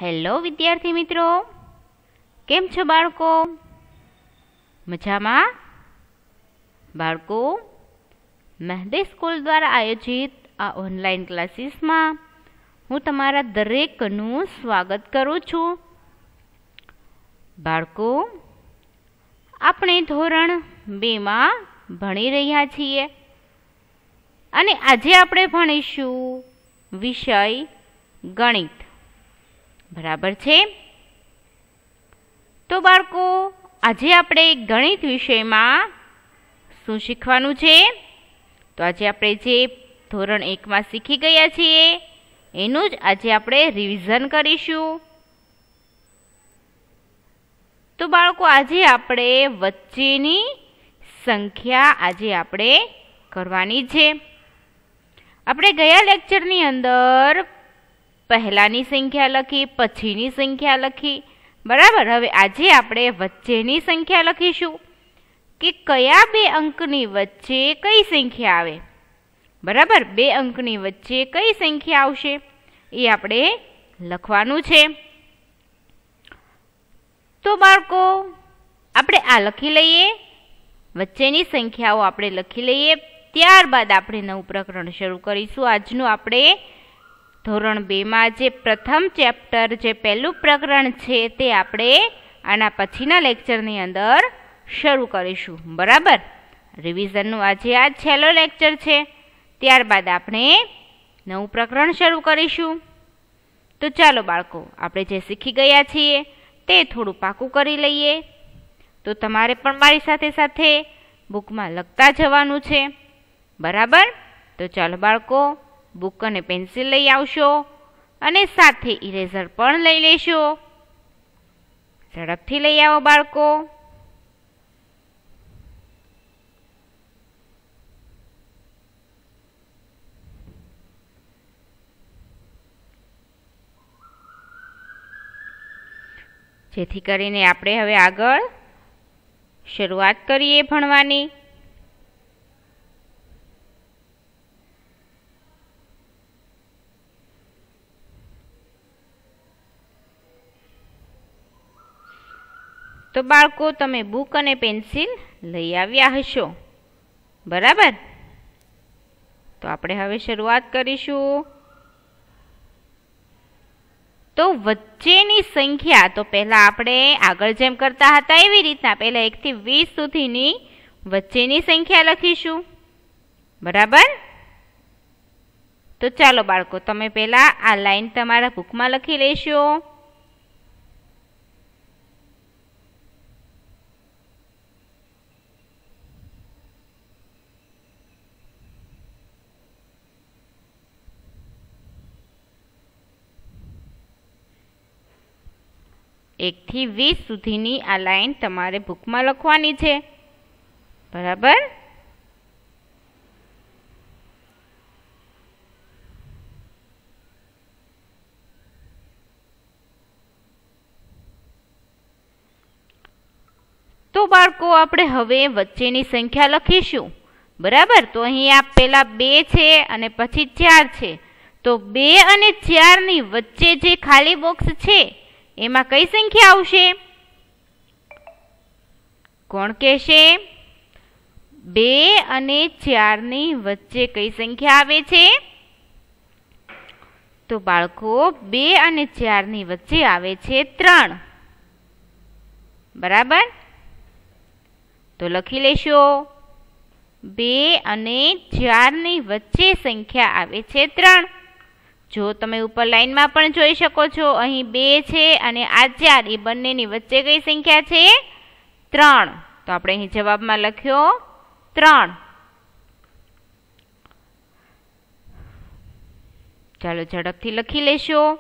Hello વિદ્યાર્થી મિત્રો, કેમ છો બાળકો? મજામાં? બાળકો, મહેંદી સ્કૂલ દ્વારા આયોજિત આ ઓનલાઈન ક્લાસીસમાં હું તમારા દરેકનું સ્વાગત કરું છું. બાળકો, આપણે ધોરણ 2માં ભણી રહ્યા છીએ અને આજે આપણે ભણીશું વિષય ગણિત. બરાબર છે? તો બાળકો, આજે આપણે ગણિત વિષયમાં શું શીખવાનું છે? તો આજે આપણે જે ધોરણ 1માં શીખી ગયા છીએ એનું જ આજે આપણે રિવિઝન કરીશું. તો બાળકો, આજે આપણે વચ્ચેની સંખ્યા કરવાની છે. આપણે ગયા લેક્ચરની અંદર પહેલાની સંખ્યા લખી, પછીની સંખ્યા લખી. બરાબર. હવે આજે આપણે વચ્ચેની સંખ્યા લખીશું કે કયા બે અંકની વચ્ચે કઈ સંખ્યા આવે. બરાબર. બે અંકની વચ્ચે કઈ સંખ્યા આવશે એ આપણે લખવાનું છે. તો બાળકો, આપણે આ લખી લઈએ, વચ્ચેની સંખ્યાઓ આપણે લખી લઈએ. ત્યારબાદ આપણે નવું પ્રકરણ શરૂ કરીશું. આજનું આપણે ધોરણ 2માં જે પ્રથમ ચેપ્ટર, જે પહેલું પ્રકરણ છે તે આપણે આના પછીના લેક્ચરની અંદર શરૂ કરીશું. બરાબર. રિવિઝનનું આજે આ છેલ્લો લેક્ચર છે. ત્યારબાદ આપણે નવું પ્રકરણ શરૂ કરીશું. તો ચાલો બાળકો, આપણે જે શીખી ગયા છીએ તે થોડું પાકું કરી લઈએ. તો તમારે પણ મારી સાથે સાથે બુકમાં લખતા જવાનું છે. બરાબર. તો ચાલો બાળકો, બુક અને પેન્સિલ લઈ આવશો અને સાથે ઇરેઝર પણ લઈ લેશો. ઝડપથી લઈ આવો બાળકો. જેથી કરીને આપણે હવે આગળ શરૂઆત કરીએ ભણવાની. તો બાળકો, તમે બુક અને પેન્સિલ લઈ આવ્યા હશો. બરાબર. તો આપણે હવે શરૂઆત કરીશું. તો વચ્ચેની સંખ્યા, તો પહેલા આપણે આગળ જેમ કરતા હતા એવી રીતના પહેલા 1 થી 20 સુધીની વચ્ચેની સંખ્યા લખીશું. બરાબર. તો ચાલો બાળકો, તમે પહેલા આ લાઈન તમારા બુકમાં લખી લેશો. એક થી 20 સુધીની આ લાઈન તમારે બુકમાં લખવાની છે. બરાબર. તો બાળકો, આપણે હવે વચ્ચેની સંખ્યા લખીશું. બરાબર. તો અહીંયા પહેલા 2 છે અને પછી 4 છે. તો 2 અને 4 ની વચ્ચે જે ખાલી બોક્સ છે એમાં કઈ સંખ્યા આવશે? કોણ કહેશે? 2 અને 4 ની વચ્ચે કઈ સંખ્યા આવે છે? તો બાળકો, 2 અને 4 ની વચ્ચે આવે છે 3. બરાબર. તો લખી લેશો, 2 અને 4 ની વચ્ચે સંખ્યા આવે છે 3. જો તમે ઉપર લાઈનમાં પણ જોઈ શકો છો, અહીં 2 છે અને આ 4, એ બંનેની વચ્ચે કઈ સંખ્યા છે? 3. તો આપણે અહીં જવાબમાં લખ્યો 3. ચાલો ઝડપથી લખી લેશો.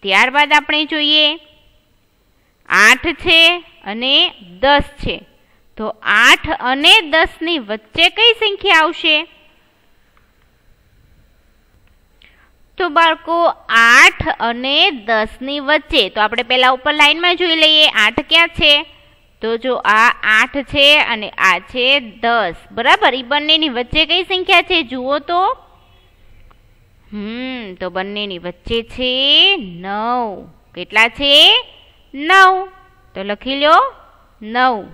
ત્યારબાદ આપણે જોઈએ 8 છે અને 10 છે. તો 8 અને 10 ની વચ્ચે કઈ સંખ્યા આવશે? તો બાળકો, 8 અને 10 ની વચ્ચે, તો આપણે પહેલા ઉપર લાઈનમાં જોઈ લઈએ 8 ક્યાં છે? તો જો આ 8 છે અને આ છે 10, બરાબર. એ બંનેની વચ્ચે કઈ સંખ્યા છે જુઓ તો. તો બંનેની વચ્ચે છે 9. કેટલા છે? 9. તો લખી લો 9.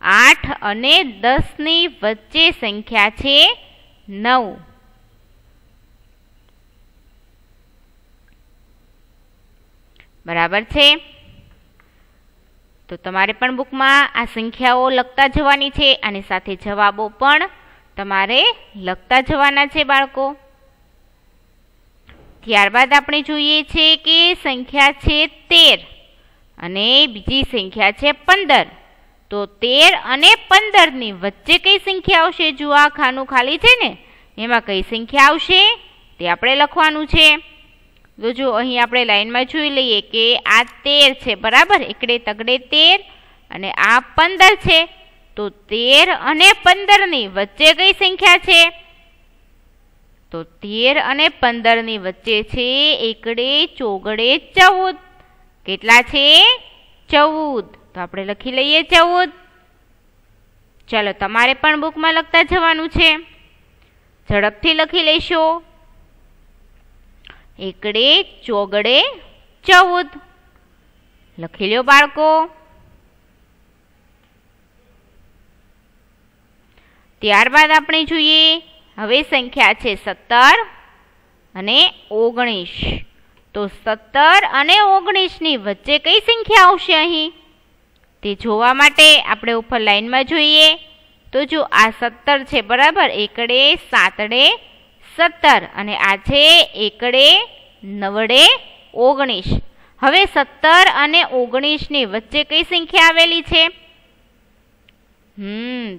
8 અને 10 ની વચ્ચે સંખ્યા છે 9. બરાબર છે. તો તમારે પણ બુકમાં આ સંખ્યાઓ લખતા જવાની છે અને સાથે જવાબો પણ તમારે લખતા જવાના છે બાળકો. ત્યારબાદ આપણે જોઈએ છે કે સંખ્યા છે 13 અને બીજી સંખ્યા છે 15. તો 13 અને 15 ની વચ્ચે કઈ સંખ્યા આવશે? જો આ ખાનું ખાલી છે ને એમાં કઈ સંખ્યા આવશે તે આપણે લખવાનું છે. તો જો અહીં આપણે લાઈનમાં જોઈ લઈએ કે આ 13 છે, બરાબર. એકડે તગડે 13 અને આ 15 છે. તો 13 અને 15 ની વચ્ચે કઈ સંખ્યા છે? તો 13 અને 15 ની વચ્ચે છે એકડે ચોગડે 14. કેટલા છે? 14. તો આપણે લખી લઈએ 14. ચાલો તમારે પણ બુકમાં લખતા જવાનું છે. ઝડપથી લખી લેશો. એકડે ચોગડે 14. લખી લ્યો બાળકો. ત્યારબાદ આપણે જોઈએ હવે સંખ્યા છે 17 અને 19. તો 17 અને 19 ની વચ્ચે કઈ સંખ્યા આવશે અહીં તે જોવા માટે આપણે ઉપર લાઈનમાં જોઈએ. તો જો આ 17 છે, બરાબર. એકડે 7ડે 17 અને આ છે એકડે 9ડે 19. હવે 17 અને 19 ની વચ્ચે કઈ સંખ્યા આવેલી છે?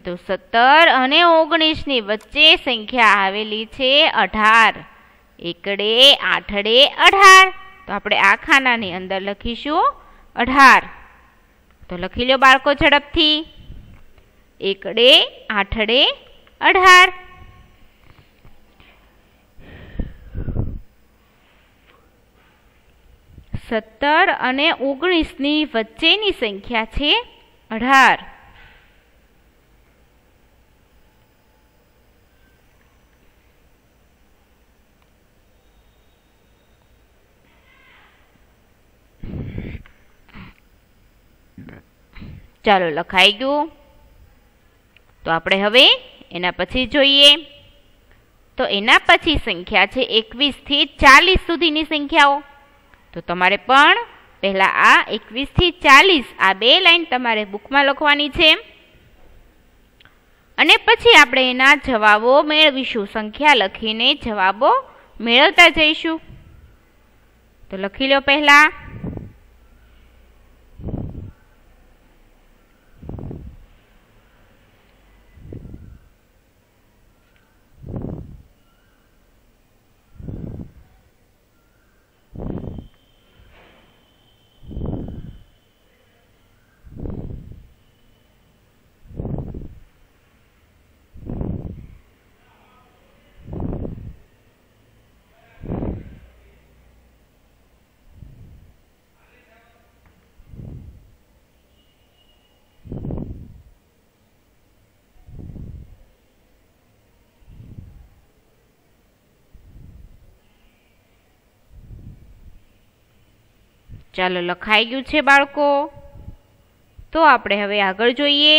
તો 17 અને 19 ની વચ્ચે સંખ્યા આવેલી છે 18. એકડે 8ડે 18. તો આપણે આ ખાનાની અંદર લખીશું 18. તો લખી લો બાળકો ઝડપથી. એકડે 8ડે 18. સત્તર અને 19 ની વચ્ચેની સંખ્યા છે 18. ચાલો લખાઈ ગયું. તો આપણે હવે એના પછી જોઈએ. તો એના પછી સંખ્યા છે 21 થી 40 સુધીની સંખ્યાઓ. તો તમારે પણ પહેલા આ 21 થી 40 આ બે લાઈન તમારે બુકમાં લખવાની છે અને પછી આપણે એના જવાબો મેળવીશું. સંખ્યા લખીને જવાબો મેળવતા જઈશું. તો લખી લો પહેલા. ચાલો લખાઈ ગયું છે બાળકો. તો આપણે હવે આગળ જોઈએ.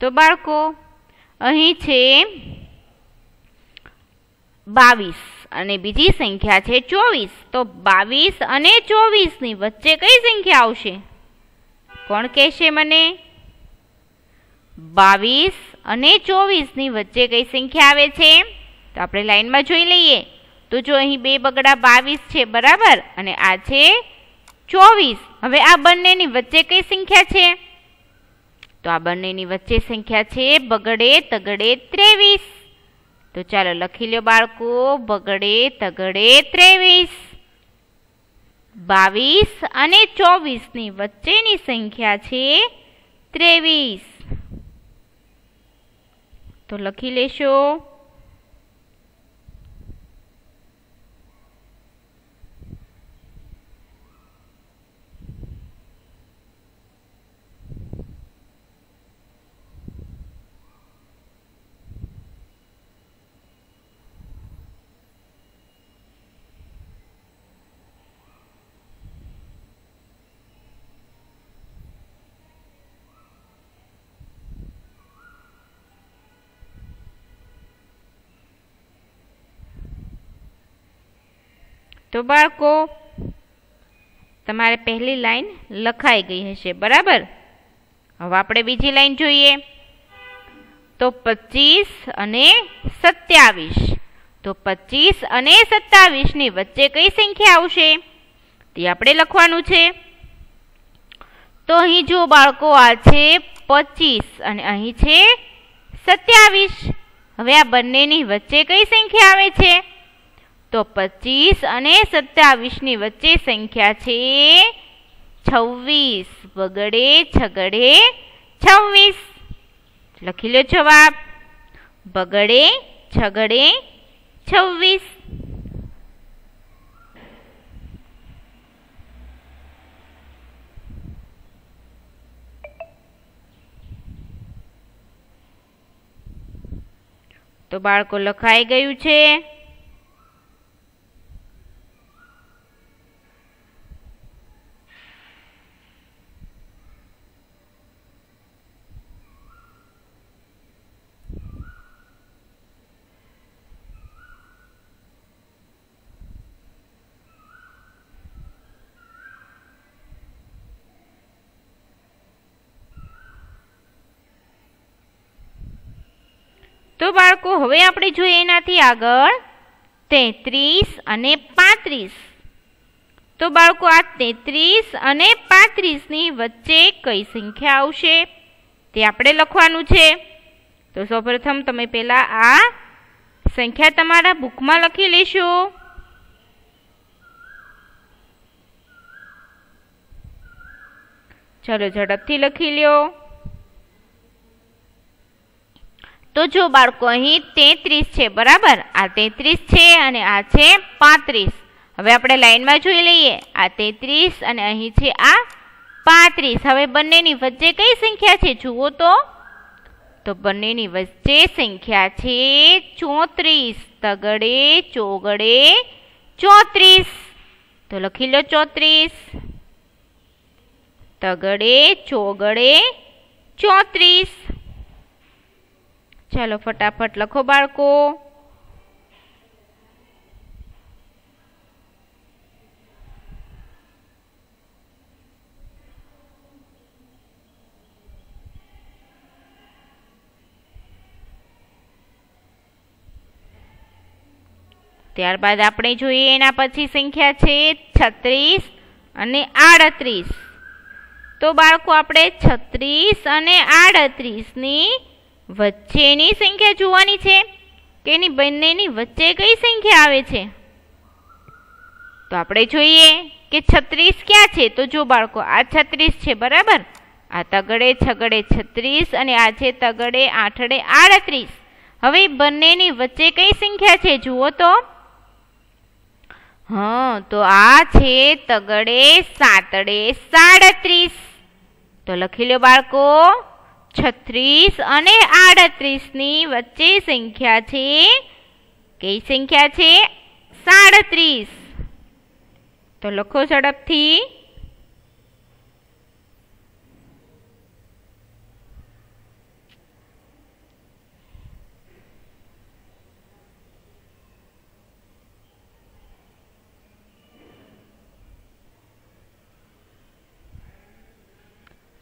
તો બાળકો અહીં છે 22 અને બીજી સંખ્યા છે 24. તો 22 અને 24 ની વચ્ચે કઈ સંખ્યા આવશે? કોણ કહેશે મને? 22 અને 24 ની વચ્ચે કઈ સંખ્યા આવે છે? તો આપણે લાઈનમાં જોઈ લઈએ. તો જો અહીં બે બગડા 22 છે, બરાબર, અને આ છે 24. હવે આ બંનેની વચ્ચે કઈ સંખ્યા છે? તો આ બંનેની વચ્ચે સંખ્યા છે બગડે તગડે 23. તો ચાલો લખી લો બાળકો, બગડે તગડે 23. 22 અને 24 ની વચ્ચેની સંખ્યા છે 23. તો લખી લેશો. તો બાળકો તમારે પહેલી લાઈન લખાઈ ગઈ હશે, બરાબર. હવે આપણે બીજી લાઈન જોઈએ. તો 25 અને 27. તો 25 અને 27 ની વચ્ચે કઈ સંખ્યા આવશે તે આપણે લખવાનું છે. તો અહીં જો બાળકો આ છે 25 અને અહીં છે 27. હવે આ બંનેની વચ્ચે કઈ સંખ્યા આવે છે? તો 25 અને 27 ની વચ્ચે સંખ્યા છે 26. બગડે છગડે 26. લખી લો જવાબ, બગડે છગડે 26. તો બાળકો લખાઈ ગયું છે. તો બાળકો હવે આપણે જોઈએ એનાથી આગળ 33 અને 35. તો બાળકો આ 33 અને 35 ની વચ્ચે કઈ સંખ્યા આવશે તે આપણે લખવાનું છે. તો સૌપ્રથમ તમે પહેલા આ સંખ્યા તમારા બુકમાં લખી લેશો. ચલો ઝડપથી લખી લ્યો. તો જો બાળકો અહીં 33 છે, બરાબર. આ 33 છે અને આ છે 35. હવે આપણે લાઈનમાં જોઈ લઈએ. આ 33 અને અહીં છે આ 35. હવે બંનેની વચ્ચે કઈ સંખ્યા છે જુઓ તો બંનેની વચ્ચે સંખ્યા છે 34. તગડે ચોગડે 34. તો લખી લો 34. તગડે ચોગડે 34. ચાલો ફટાફટ લખો બાળકો. ત્યારબાદ આપણે જોઈએ એના પછી સંખ્યા છે 36 અને 38. તો બાળકો આપણે 36 અને 38 ની વચ્ચેની સંખ્યા જોવાની છે કે એની બંનેની વચ્ચે કઈ સંખ્યા આવે છે. તો આપણે જોઈએ કે 36 ક્યાં છે. તો જો બાળકો આ 36 છે, બરાબર. આ તગડે છગડે 36 અને આ છે તગડે આઠડે 38. હવે બંનેની વચ્ચે કઈ સંખ્યા છે જુઓ તો. તો આ છે તગડે સાતડે 37. તો લખી લો બાળકો, 36 અને 38 ની વચ્ચે સંખ્યા છે કઈ સંખ્યા છે 37. તો લખો ઝડપથી.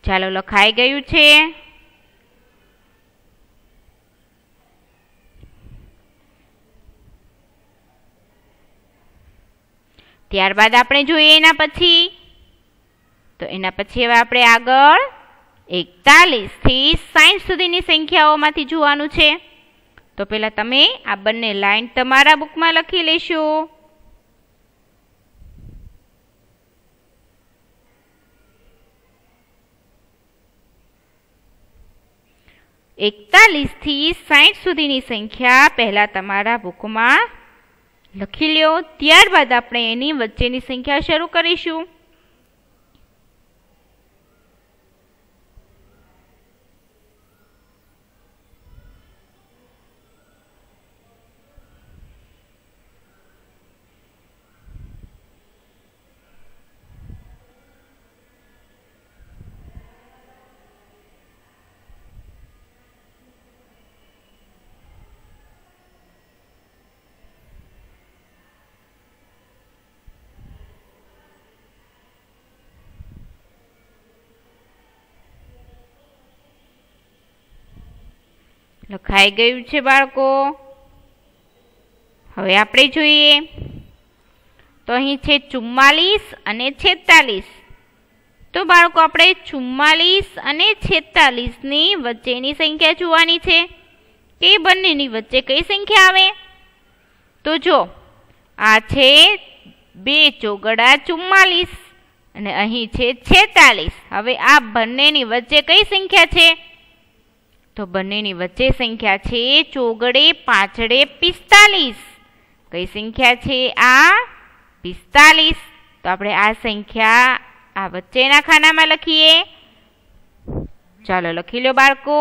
ચાલો લખાઈ ગયું છે. ત્યારબાદ આપણે જોઈએ એના પછી. તો એના પછી હવે આપણે આગળ 41 થી 60 સુધીની સંખ્યાઓમાંથી જોવાનું છે. તો પહેલાં તમે આ બંને લાઈન તમારા બુકમાં લખી લેશો. એકતાલીસથી 60 સુધીની સંખ્યા પહેલાં તમારા બુકમાં લખી લો. ત્યારબાદ આપણે એની વચ્ચેની સંખ્યા શરૂ કરીશું. લખાઈ ગયું છે બાળકો. હવે આપણે જોઈએ તો અહીં છે 44 અને 46. તો બાળકો આપણે 44 અને 46ની વચ્ચેની સંખ્યા જોવાની છે કે બંનેની વચ્ચે કઈ સંખ્યા આવે. તો જો આ છે 2 ચોગડા 44 અને અહીં છે 46. હવે આ બંનેની વચ્ચે કઈ સંખ્યા છે. તો બંનેની વચ્ચે સંખ્યા છે ચોગડે પાંચડે 45. કઈ સંખ્યા છે આ 45. તો આપણે આ સંખ્યા આ વચ્ચેના ખાનામાં લખીએ. ચાલો લખી લો બાળકો.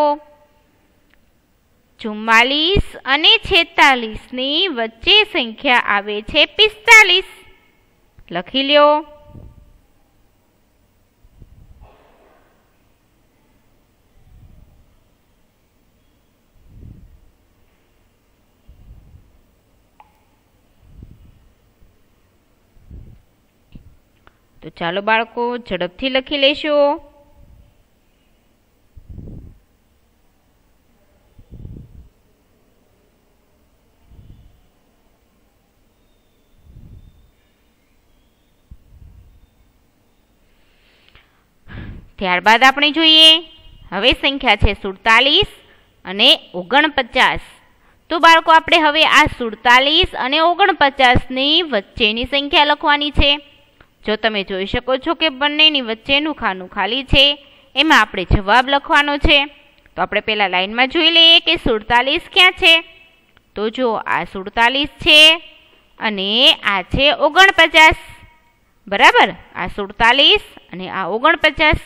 44 અને 46ની વચ્ચે સંખ્યા આવે છે 45. લખી લો. તો ચાલો બાળકો ઝડપથી લખી લેશો. ત્યારબાદ આપણે જોઈએ હવે સંખ્યા છે 47 અને 49. તો બાળકો આપણે હવે આ 47 અને 49ની વચ્ચેની સંખ્યા લખવાની છે. જો તમે જોઈ શકો છો કે બંનેની વચ્ચેનું ખાનું ખાલી છે, એમાં આપણે જવાબ લખવાનો છે. તો આપણે પહેલાં લાઈનમાં જોઈ લઈએ કે 47 ક્યાં છે. તો જો આ 47 છે અને આ છે 49. બરાબર, આ 47 અને આ 49.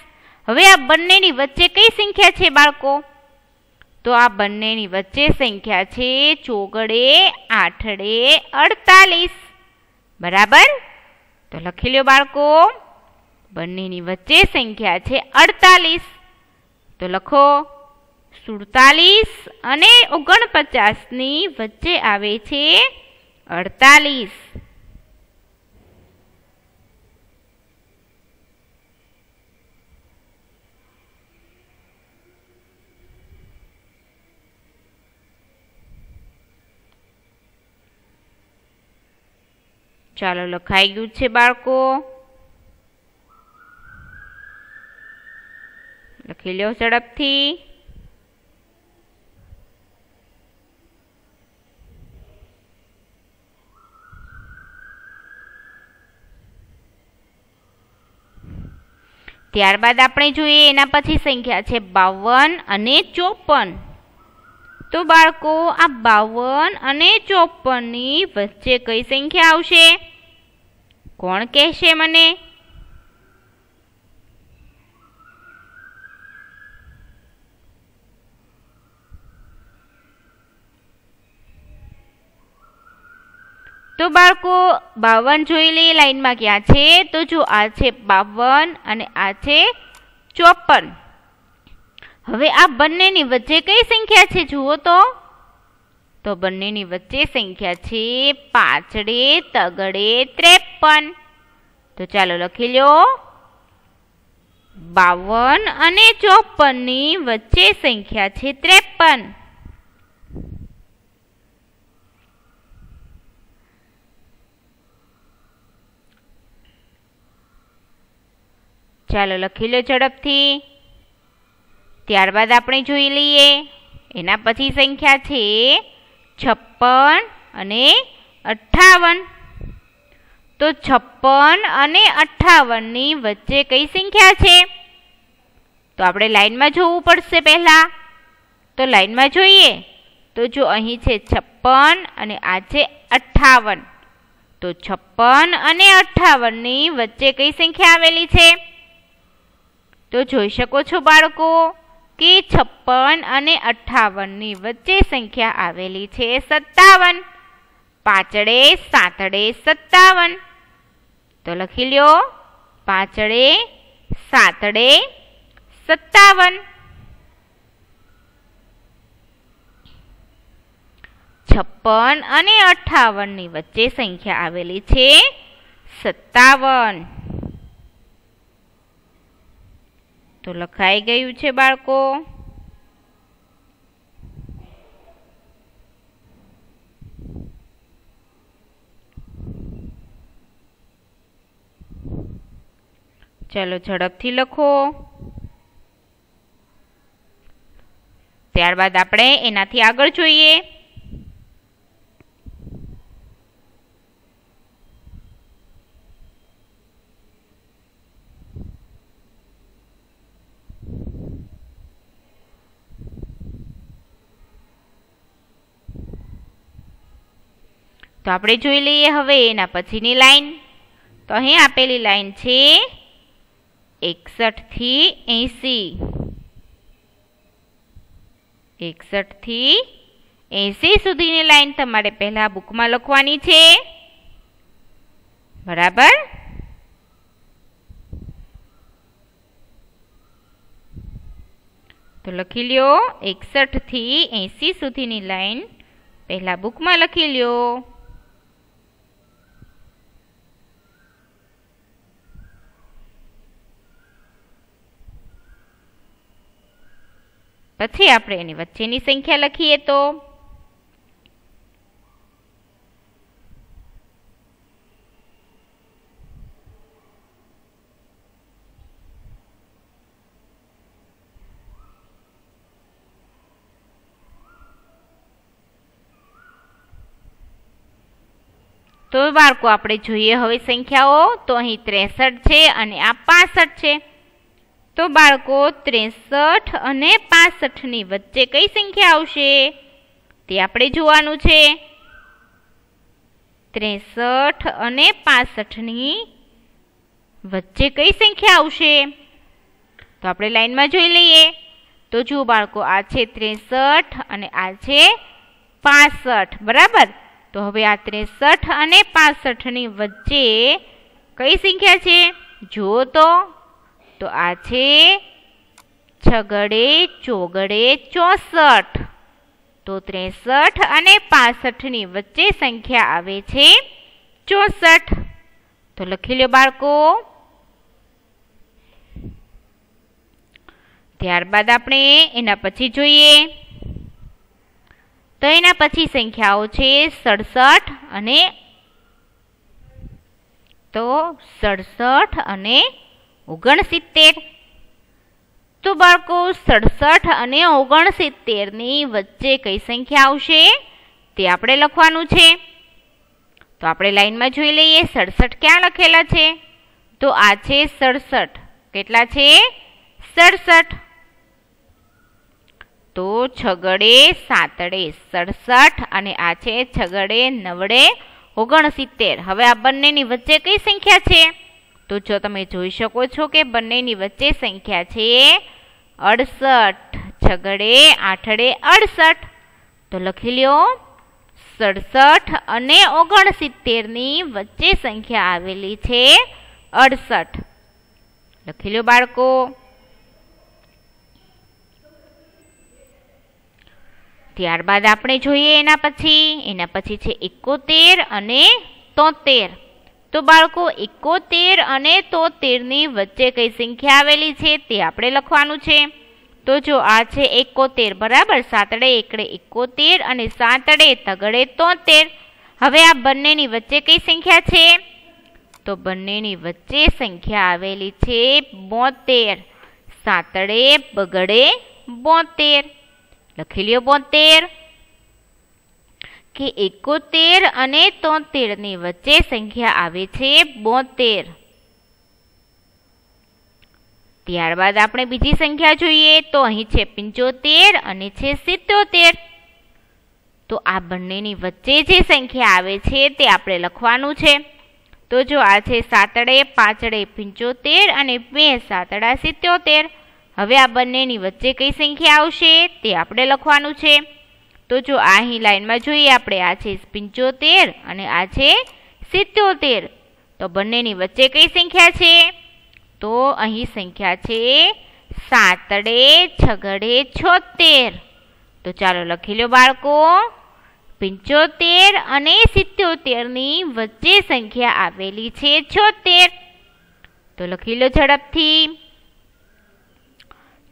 હવે આ બંનેની વચ્ચે કઈ સંખ્યા છે બાળકો. તો આ બંનેની વચ્ચે સંખ્યા છે ચોગડે આઠડે 48. બરાબર, તો લખી લો બાળકો. બંનેની વચ્ચે સંખ્યા છે 48. તો લખો 47 અને 49ની વચ્ચે આવે છે 48. ચાલો લખાઈ ગયું છે બાળકો. લખી લો ઝડપથી. ત્યારબાદ આપણે જોઈએ એના પછી સંખ્યા છે 52 અને 54. તો બાળકો આ 52 અને 54ની વચ્ચે કઈ સંખ્યા આવશે. કોણ કહેશે મને. તો બાળકો 52 જોઈ લઈએ લાઈનમાં ક્યાં છે. તો જો આ છે 52 અને આ છે 54. હવે આ બંનેની વચ્ચે કઈ સંખ્યા છે જુઓ તો બંનેની વચ્ચે સંખ્યા છે પાંચડે તગડે 53. તો ચાલો લખી લો 52 અને 54ની વચ્ચે સંખ્યા છે 53. ચાલો લખી લો ઝડપથી. ત્યારબાદ આપણે જોઈ લઈએ એના પછી સંખ્યા છે 56 અને 58. તો 56 અને 58 ની વચ્ચે કઈ સંખ્યા છે? તો આપણે લાઈનમાં જોવું પડશે પહેલા. તો લાઈનમાં જોઈએ તો જો અહીં છે 56 અને આ છે 58. તો 56 અને 58 ની વચ્ચે કઈ સંખ્યા આવેલી છે? તો જોઈ શકો છો બાળકો કે 56 અને 58 ની વચ્ચે સંખ્યા આવેલી છે 57. 5 7 57. તો લખી લ્યો 5 7 57. 56 અને 58 ની વચ્ચે સંખ્યા આવેલી છે 57. તો લખાઈ ગયું છે બાળકો. ચલો ઝડપથી લખો. ત્યારબાદ આપણે એનાથી આગળ જોઈએ. તો આપણે જોઈ લઈએ હવે એના પછીની લાઈન. તો અહીં આપેલી લાઈન છે 61 થી 80. 61 થી 80 સુધીની લાઈન તમારે પહેલા બુકમાં લખવાની છે. બરાબર. તો લખી લ્યો 61 થી 80 સુધીની લાઈન પહેલા બુકમાં લખી લ્યો. પછી આપણે એની વચ્ચેની સંખ્યા લખીએ તો બાળકો આપણે જોઈએ હવે સંખ્યાઓ. તો અહીં 63 છે અને આ 65 છે. તો બાળકો 63 અને 65 ની વચ્ચે કઈ સંખ્યા આવશે તે આપણે જોવાનું છે. 63 અને 65 ની વચ્ચે કઈ સંખ્યા આવશે? તો આપણે લાઈનમાં જોઈ લઈએ. તો જુઓ બાળકો આ છે 63 અને આ છે 65. બરાબર. તો હવે આ 63 અને 65 ની વચ્ચે કઈ સંખ્યા છે જુઓ તો આ છે 6 4 64. તો 63 અને 65 ની વચ્ચે સંખ્યા આવે છે 64. તો લખી લો બાળકો. ત્યારબાદ આપણે એના પછી જોઈએ. તો એના પછી સંખ્યાઓ છે 67 અને 69. તો બાળકો 67 અને 69 ની વચ્ચે કઈ સંખ્યા આવશે તે આપણે લખવાનું છે. તો આપણે લાઈનમાં જોઈ લઈએ. 67 ક્યાં લખેલા છે? તો આ છે 67. કેટલા છે? 67. તો 6 7 67 અને આ છે 6 9 69. હવે આ બંનેની વચ્ચે કઈ સંખ્યા છે? તો જો તમે જોઈ શકો છો કે બંનેની વચ્ચે સંખ્યા છે 68. 6 8 68. તો લખી લ્યો 67 અને 69 ની વચ્ચે સંખ્યા આવેલી છે 68. લખી લો બાળકો. ત્યારબાદ આપણે જોઈએ એના પછી છે 71 અને 73. તો બાળકો 71 અને 73 ની વચ્ચે કઈ સંખ્યા આવેલી છે તે આપણે લખવાનું છે. તો જો આ છે 71. બરાબર. 7 1 71 અને 7 3 73. હવે આ બંનેની વચ્ચે કઈ સંખ્યા છે? તો બંનેની વચ્ચે સંખ્યા આવેલી છે 72. 7 બગડે 72. લખી લ્યો 72. કે 71 અને 73 ની વચ્ચે સંખ્યા આવે છે 72. ત્યારબાદ આપણે બીજી સંખ્યા જોઈએ તો અહીં છે 75 અને છે 77. તો આ બંનેની વચ્ચે જે સંખ્યા આવે છે તે આપણે લખવાનું છે. તો જો આ છે 7 5 75 અને 2 7 77. હવે આ બંનેની વચ્ચે કઈ સંખ્યા આવશે તે આપણે લખવાનું છે. તો જો આ અહીં લાઈનમાં જોઈએ આપણે, આ છે 75 અને આ છે 77. તો બંનેની વચ્ચે કઈ સંખ્યા છે? તો અહીં સંખ્યા છે 7 6 76. તો ચાલો લખી લો બાળકો, 75 અને 77 ની વચ્ચે સંખ્યા આવેલી છે 76. તો લખી લો ઝડપથી.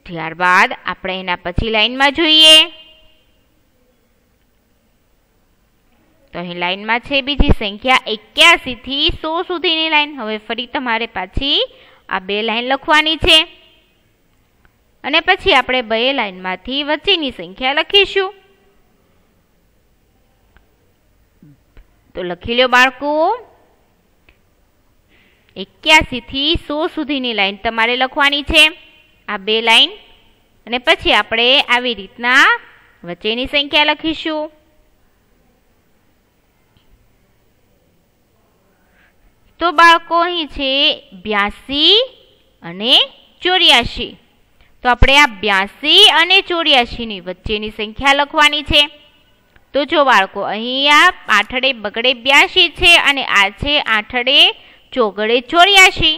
ત્યારબાદ આપણે એના પછી લાઈનમાં જોઈએ તો અહીં લાઈનમાં છે બીજી સંખ્યા 81 થી 100 સુધીની લાઈન. હવે ફરી તમારે પાછી આ બે લાઈન લખવાની છે અને પછી આપણે બે લાઈનમાંથી વચ્ચેની સંખ્યા લખીશું. તો લખી લો બાળકો, 81 થી 100 સુધીની લાઈન તમારે લખવાની છે, આ બે લાઈન. અને પછી આપણે આવી રીતના વચ્ચેની સંખ્યા લખીશું. તો બાળકો અહીં છે 82 અને 84. તો આપણે આ 82 અને 84 ની વચ્ચેની સંખ્યા લખવાની છે. તો જો બાળકો અહીં આ 8 બગડે 82 છે અને આ છે 8 ચોગડે 84.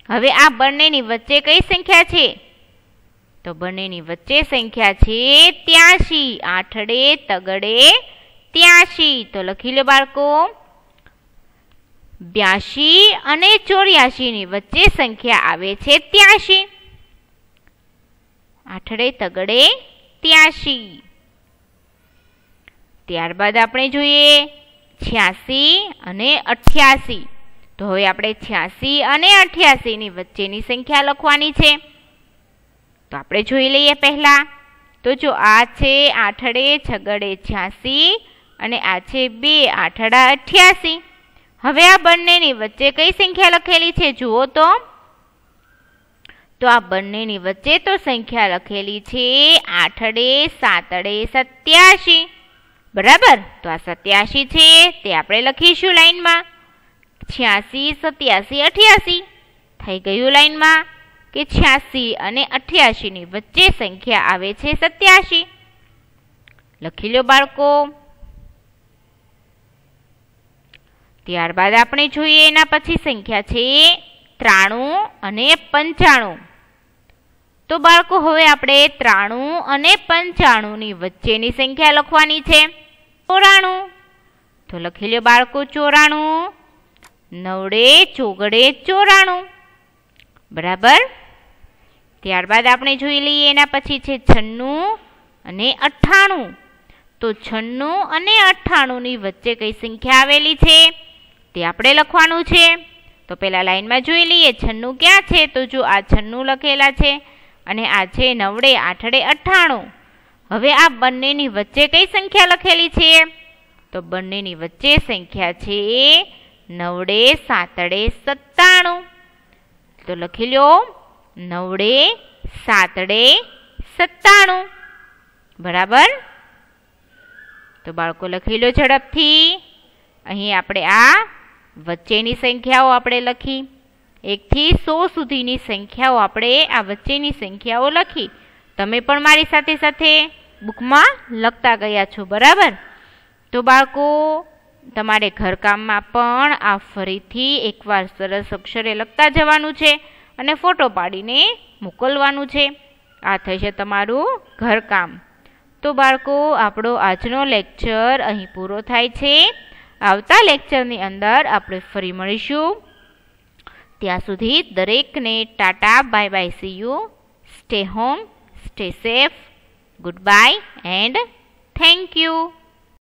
હવે આ બંનેની વચ્ચે કઈ સંખ્યા છે? તો બંનેની વચ્ચે સંખ્યા છે 83. 8 તગડે 83. તો લખી લો બાળકો, 82 અને 84 ની વચ્ચે સંખ્યા આવે છે 83. 8 તગડે 83. ત્યારબાદ આપણે જોઈએ 86 અને 88. તો હવે આપણે 86 અને 88 ની વચ્ચેની સંખ્યા લખવાની છે. તો આપણે જોઈ લઈએ પહેલા. તો જો આ છે 8 છગડે 86 અને આ છે 2 8 88. હવે આ બંનેની વચ્ચે કઈ સંખ્યા લખેલી છે જુઓ તો આ બંનેની વચ્ચે તો સંખ્યા લખેલી છે 8 7 87. બરાબર. તો આ 87 છે તે આપણે લખીશું લાઈનમાં. 86 87 88 થઈ ગયું લાઈનમાં કે 86 અને 88 ની વચ્ચે સંખ્યા આવે છે 87. લખી લો બાળકો. ત્યારબાદ આપણે જોઈએ એના પછી સંખ્યા છે 93 અને 95. તો બાળકો હવે આપણે 93 અને 95 ની વચ્ચેની સંખ્યા લખવાની છે 94. તો લખી લો બાળકો 94. 9 ચોગડે 94. બરાબર. ત્યારબાદ આપણે જોઈ લઈએ એના પછી છે 96 અને 98. તો 96 અને 98 ની વચ્ચે કઈ સંખ્યા આવેલી છે તે આપણે લખવાનું છે. તો પહેલા લાઈનમાં જોઈ લઈએ 96 ક્યાં છે? તો જો આ 96 લખેલા છે અને આ છે 9 8 98. હવે આ બંનેની વચ્ચે કઈ સંખ્યા લખેલી છે? તો બંનેની વચ્ચે સંખ્યા છે 9 7 97. તો લખી લો 9 7 97. બરાબર. તો બાળકો લખી લો ઝડપથી. અહીં આપણે આ વચ્ચેની સંખ્યાઓ આપણે લખી, 1 થી 100 સુધીની સંખ્યાઓ આપણે આ વચ્ચેની સંખ્યાઓ લખી. તમે પણ મારી સાથે સાથે બુકમાં લખતા ગયા છો. બરાબર. તો બાળકો તમારે ઘરકામમાં પણ આ ફરીથી એકવાર સરસ અક્ષરે લખતા જવાનું છે અને ફોટો પાડીને મોકલવાનું છે. આ થશે તમારું ઘરકામ. તો બાળકો આપણો આજનો લેક્ચર અહીં પૂરો થાય છે. આવતા લેક્ચરની અંદર આપણે ફરી મળીશું. ત્યાં સુધી દરેકને Tata bye bye, C you, stay home, stay safe, good bye and thank you.